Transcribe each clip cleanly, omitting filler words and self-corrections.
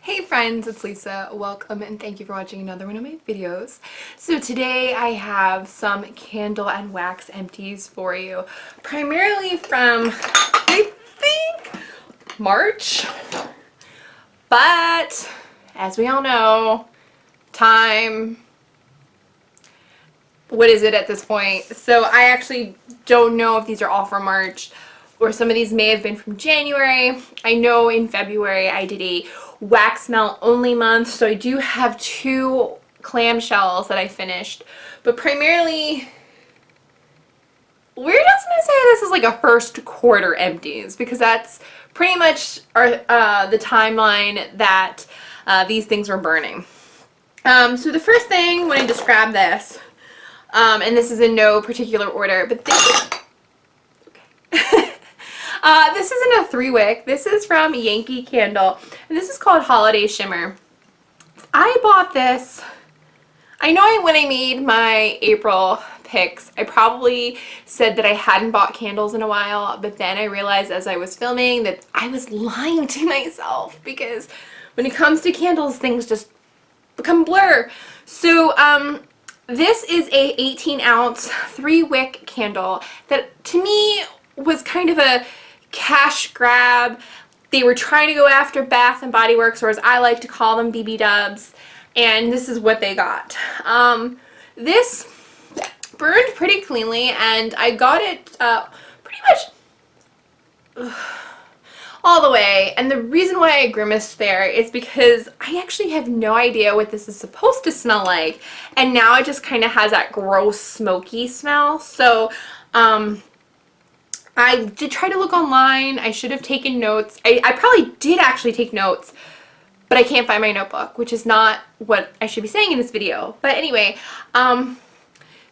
Hey friends, it's Lisa. Welcome and thank you for watching another one of my videos. So today I have some candle and wax empties for you, primarily from, I think, March. But as we all know, time, what is it at this point? So I actually don't know if these are all from March or some of these may have been from January. I know in February I did a wax melt only month, so I do have 2 clamshells that I finished, but primarily, we're just gonna say this is like a first quarter empties because that's pretty much the timeline that these things were burning. So the first thing when I just grab this, and this is in no particular order, but this this isn't a 3-wick. This is from Yankee Candle, and this is called Holiday Shimmer. I bought this, I know when I made my April picks, I probably said that I hadn't bought candles in a while, but then I realized as I was filming that I was lying to myself because when it comes to candles, things just become blur. So, this is a 18-ounce 3-wick candle that to me was kind of a cash grab. They were trying to go after Bath and Body Works, or as I like to call them, BB Dubs, and this is what they got. This burned pretty cleanly, and I got it pretty much all the way, and the reason why I grimaced there is because I actually have no idea what this is supposed to smell like, and now it just kind of has that gross smoky smell. So I did try to look online. I should have taken notes. I probably did actually take notes, but I can't find my notebook, which is not what I should be saying in this video. But anyway,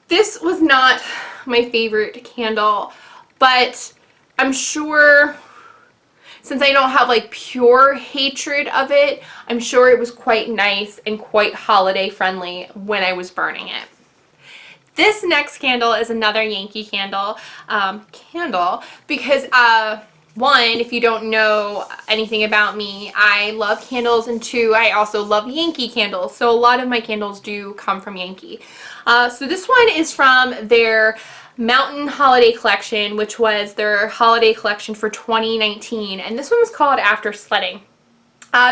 this was not my favorite candle, but I'm sure, since I don't have like pure hatred of it, I'm sure it was quite nice and quite holiday friendly when I was burning it. This next candle is another Yankee Candle because one, if you don't know anything about me, I love candles, and 2, I also love Yankee candles. So a lot of my candles do come from Yankee. So this one is from their Mountain Holiday Collection, which was their holiday collection for 2019, and this one was called After Sledding.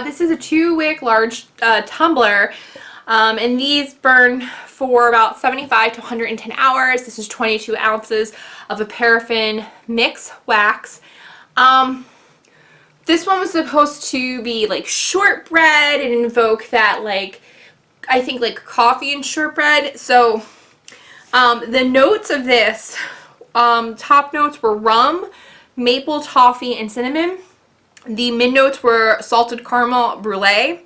This is a 2-wick large tumbler, and these burn for about 75 to 110 hours. This is 22 ounces of a paraffin mix wax. This one was supposed to be like shortbread and invoke that, like, I think like coffee and shortbread. So the notes of this, top notes were rum, maple, toffee, and cinnamon. The mid notes were salted caramel brulee,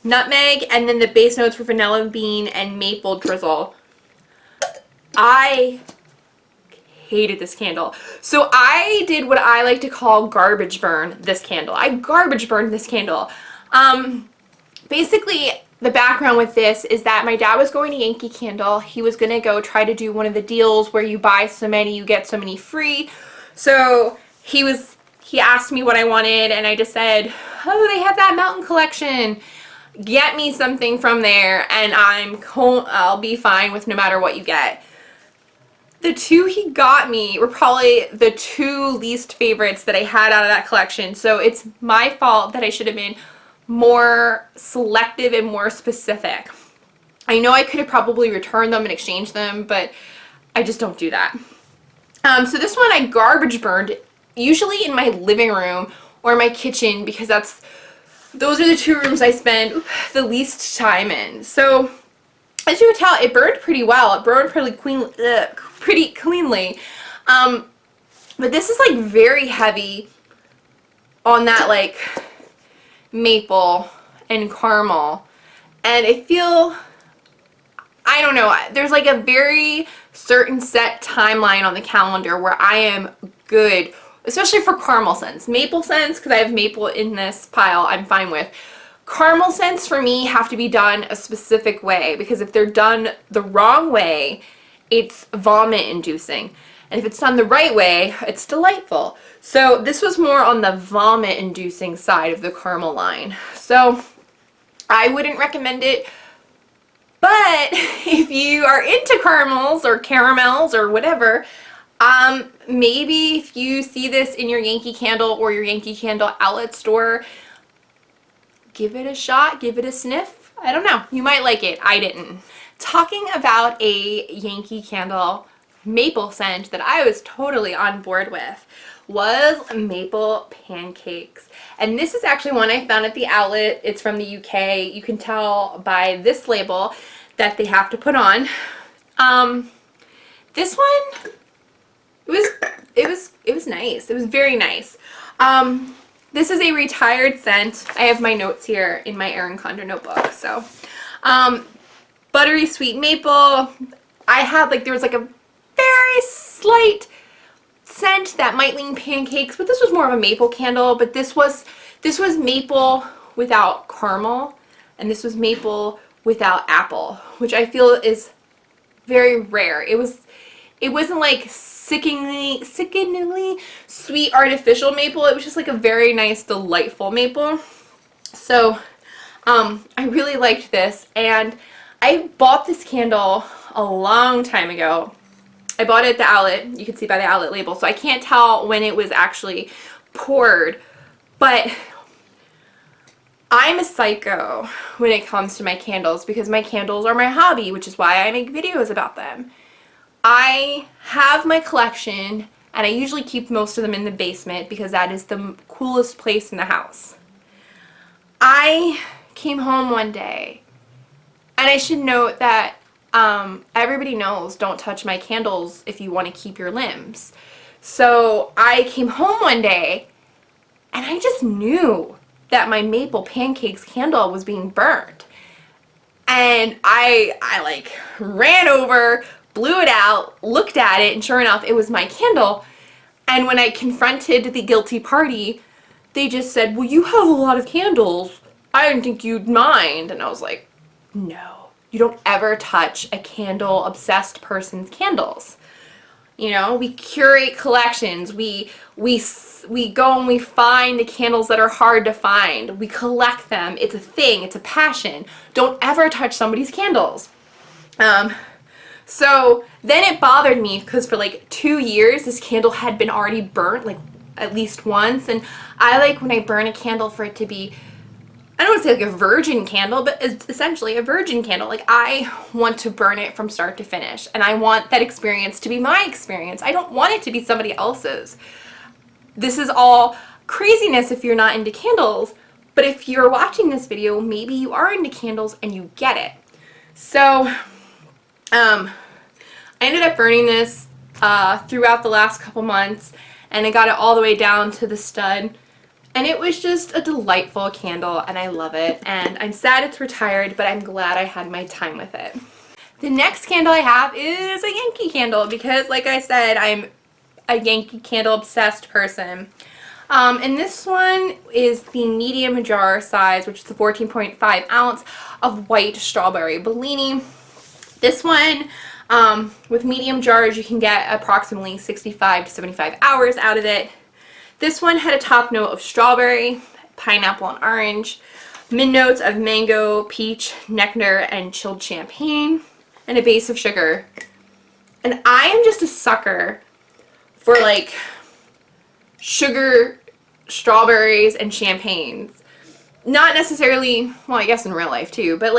nutmeg, and then the base notes were vanilla bean and maple drizzle. I hated this candle. So I did what I like to call garbage burn this candle. I garbage burned this candle. Basically, the background with this is that my dad was going to Yankee Candle. He was going to go try to do one of the deals where you buy so many, you get so many free. So he asked me what I wanted, and I just said, oh, they have that Mountain Collection. Get me something from there, and I'll be fine with no matter what you get. The 2 he got me were probably the 2 least favorites that I had out of that collection, so it's my fault that I should have been more selective and more specific. I know I could have probably returned them and exchanged them, but I just don't do that. So this one I garbage burned, usually in my living room or my kitchen, because those are the 2 rooms I spend the least time in. So as you can tell, it burned pretty well. It burned pretty cleanly. But this is like very heavy on that like maple and caramel. And I don't know, there's like a very certain set timeline on the calendar where I am good, especially for caramel scents. Maple scents, because I have maple in this pile, I'm fine with. Caramel scents for me have to be done a specific way, because if they're done the wrong way, it's vomit inducing. And if it's done the right way, it's delightful. So this was more on the vomit inducing side of the caramel line. So I wouldn't recommend it. But if you are into caramels or whatever, maybe if you see this in your Yankee Candle or your Yankee Candle outlet store, give it a shot, give it a sniff. I don't know. You might like it. I didn't. Talking about a Yankee Candle maple scent that I was totally on board with was maple pancakes. And this is actually one I found at the outlet. It's from the UK. You can tell by this label that they have to put on. This one, it was nice. It was very nice. This is a retired scent. I have my notes here in my Erin Condren notebook. So, buttery sweet maple. I had there was a very slight scent that might lean pancakes, but this was more of a maple candle. But this was maple without caramel, and this was maple without apple, which I feel is very rare. It wasn't like sickeningly sweet artificial maple. It was just like a very nice, delightful maple. So I really liked this, and I bought this candle a long time ago. I bought it at the outlet. You can see by the outlet label, so I can't tell when it was actually poured, but I'm a psycho when it comes to my candles because my candles are my hobby, which is why I make videos about them. I have my collection, and I usually keep most of them in the basement because that is the coolest place in the house. I came home one day, and I should note that everybody knows don't touch my candles if you want to keep your limbs. So I came home one day, and I just knew that my maple pancakes candle was being burnt. And I ran over, blew it out, looked at it, and sure enough, it was my candle. And when I confronted the guilty party, they just said, well, you have a lot of candles. I didn't think you'd mind. And I was like, no, you don't ever touch a candle-obsessed person's candles. You know, we curate collections. We go and we find the candles that are hard to find. We collect them. It's a thing. It's a passion. Don't ever touch somebody's candles. So then it bothered me because for 2 years this candle had been already burnt at least once, and I like when I burn a candle for it to be, I don't want to say a virgin candle, but it's essentially a virgin candle. I want to burn it from start to finish, and I want that experience to be my experience. I don't want it to be somebody else's. This is all craziness if you're not into candles, but if you're watching this video, maybe you are into candles and you get it. So I ended up burning this throughout the last couple months, and I got it all the way down to the stud. And it was just a delightful candle, and I love it. And I'm sad it's retired, but I'm glad I had my time with it. The next candle I have is a Yankee Candle because, like I said, I'm a Yankee Candle obsessed person. And this one is the medium jar size, which is the 14.5 ounce of white strawberry Bellini. This one, with medium jars, you can get approximately 65 to 75 hours out of it. This one had a top note of strawberry, pineapple and orange, mid notes of mango, peach, nectar, and chilled champagne, and a base of sugar. And I am just a sucker for sugar, strawberries, and champagnes. Not necessarily, well, I guess in real life too, but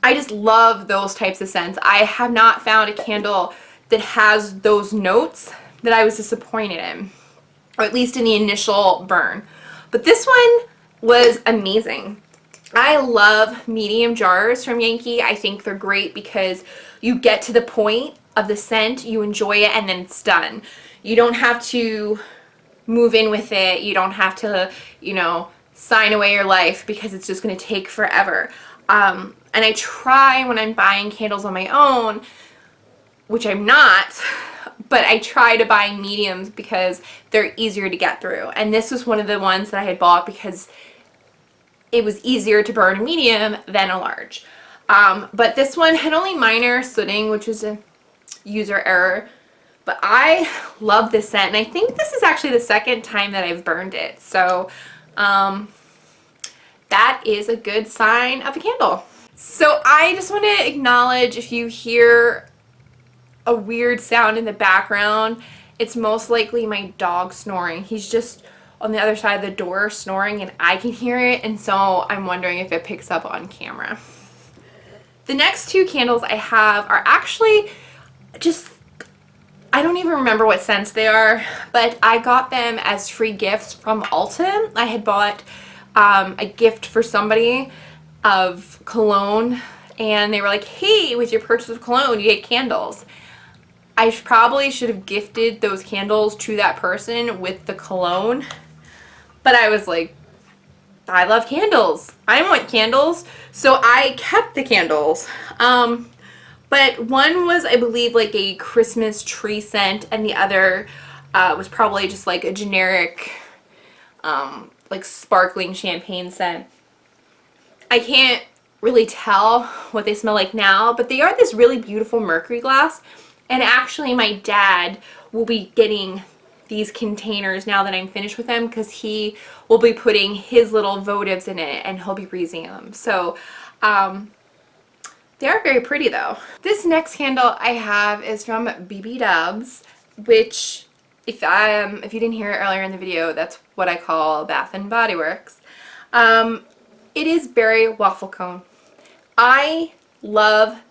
I just love those types of scents. I have not found a candle that has those notes that I was disappointed in, or at least in the initial burn. But this one was amazing. I love medium jars from Yankee. I think they're great because you get to the point of the scent, you enjoy it, and then it's done. You don't have to move in with it. You don't have to, sign away your life because it's just going to take forever. And I try when I'm buying candles on my own, which I'm not, but I try to buy mediums because they're easier to get through. And this was one of the ones that I had bought because it was easier to burn a medium than a large. But this one had only minor sooting, which is a user error. But I love this scent, and I think this is actually the second time that I've burned it. So that is a good sign of a candle. So I just want to acknowledge if you hear a weird sound in the background, it's most likely my dog snoring. He's just on the other side of the door snoring and I can hear it, and so I'm wondering if it picks up on camera. The next two candles I have are actually just, I don't even remember what scents they are, but I got them as free gifts from Ulta. I had bought a gift for somebody of cologne, and they were like, hey, with your purchase of cologne, you get candles. I probably should have gifted those candles to that person with the cologne, but I was like, I love candles. I want candles, so I kept the candles. But one was, I believe, like a Christmas tree scent, and the other was probably just like a generic, like sparkling champagne scent. I can't really tell what they smell like now, but they are this really beautiful mercury glass. And actually my dad will be getting these containers now that I'm finished with them, because he will be putting his little votives in it and he'll be reusing them. So they are very pretty though. This next candle I have is from BB Dubs, which if you didn't hear it earlier in the video, that's what I call Bath and Body Works. It is berry waffle cone.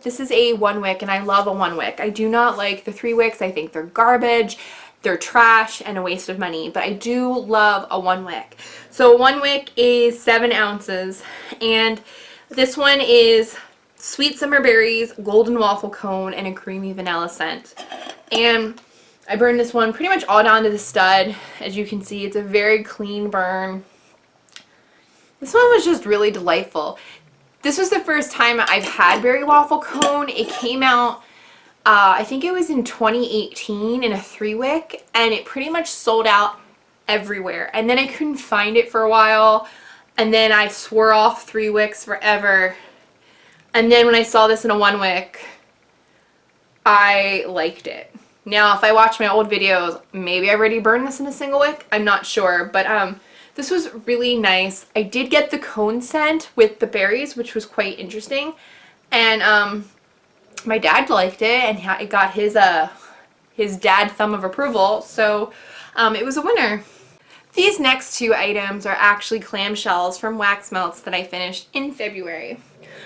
This is a 1 wick, and I love a 1 wick. I do not like the 3 wicks. I think they're garbage, they're trash, and a waste of money, but I do love a 1 wick. So 1 wick is 7 ounces, and this one is sweet summer berries, golden waffle cone, and a creamy vanilla scent. And I burned this one pretty much all down to the stud. As you can see, it's a very clean burn. This one was just really delightful. This was the first time I've had berry waffle cone. It came out, I think it was in 2018 in a 3 wick, and it pretty much sold out everywhere. And then I couldn't find it for a while, and then I swore off 3 wicks forever. And then when I saw this in a 1 wick, I liked it. Now, if I watch my old videos, maybe I already burned this in a single wick. I'm not sure, but this was really nice. I did get the cone scent with the berries, which was quite interesting. And my dad liked it, and it got his dad thumb of approval, so it was a winner. These next two items are actually clamshells from wax melts that I finished in February.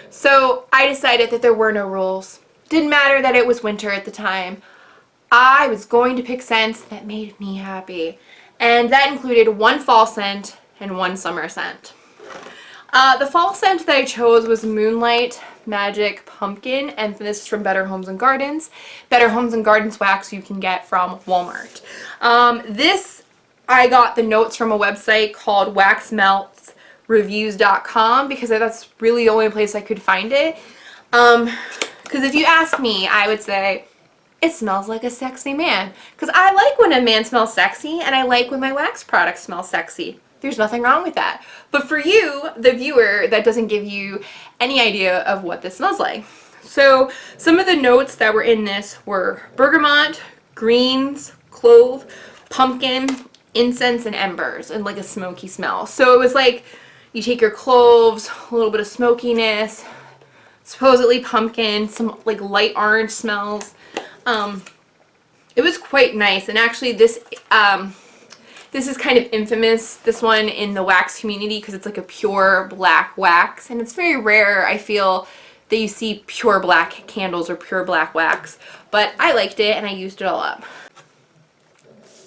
So I decided that there were no rules. Didn't matter that it was winter at the time. I was going to pick scents that made me happy. And that included 1 fall scent and 1 summer scent. The fall scent that I chose was Moonlight Magic Pumpkin, and this is from Better Homes and Gardens. Better Homes and Gardens wax you can get from Walmart. This, I got the notes from a website called waxmeltsreviews.com, because that's really the only place I could find it. Because if you ask me, I would say, it smells like a sexy man. Because I like when a man smells sexy, and I like when my wax products smell sexy. There's nothing wrong with that. But for you, the viewer, that doesn't give you any idea of what this smells like. So some of the notes that were in this were bergamot, greens, clove, pumpkin, incense, and embers, and like a smoky smell. So it was like you take your cloves, a little bit of smokiness, supposedly pumpkin, some like light orange smells. It was quite nice, and actually this is kind of infamous, this one, in the wax community, because it's like a pure black wax, and it's very rare, I feel, that you see pure black candles or pure black wax, but I liked it and I used it all up.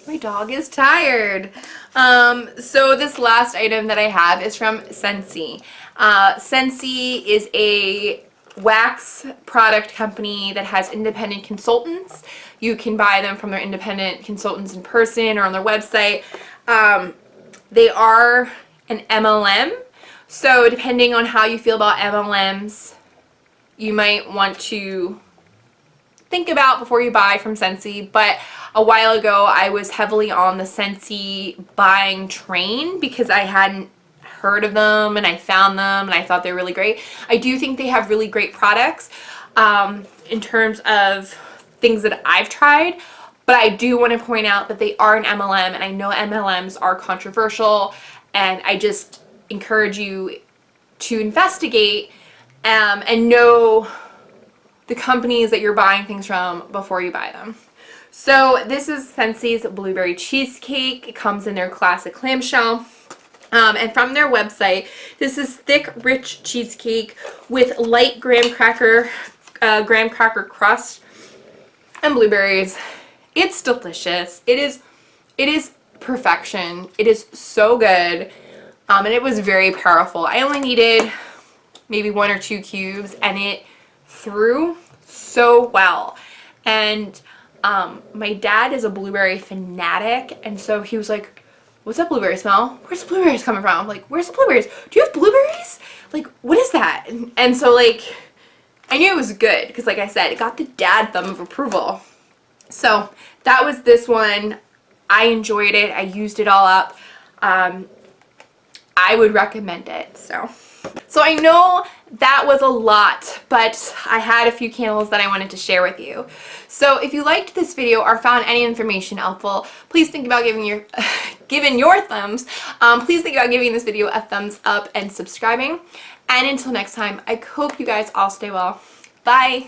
My dog is tired. So this last item that I have is from Scentsy. Scentsy is a wax product company that has independent consultants. You can buy them from their independent consultants in person or on their website. They are an MLM, so depending on how you feel about MLMs, you might want to think about before you buy from Scentsy. But a while ago I was heavily on the Scentsy buying train because I hadn't heard of them, and I found them and I thought they're really great. I do think they have really great products in terms of things that I've tried, but I do want to point out that they are an MLM, and I know MLMs are controversial, and I just encourage you to investigate and know the companies that you're buying things from before you buy them. So this is Scentsi's blueberry cheesecake. It comes in their classic clamshell. And from their website, this is thick, rich cheesecake with light graham cracker crust and blueberries. It's delicious. It is perfection. It is so good. And it was very powerful. I only needed maybe 1 or 2 cubes, and it through so well. And my dad is a blueberry fanatic, and so he was like, what's that blueberry smell? Where's the blueberries coming from? I'm like, where's the blueberries? Do you have blueberries? Like, what is that? And so, like, I knew it was good because, like I said, it got the dad thumb of approval. So that was this one. I enjoyed it. I used it all up. I would recommend it. So I know that was a lot, but I had a few candles that I wanted to share with you. So if you liked this video or found any information helpful, please think about giving your thumbs. Please think about giving this video a thumbs up and subscribing. And until next time, I hope you guys all stay well. Bye.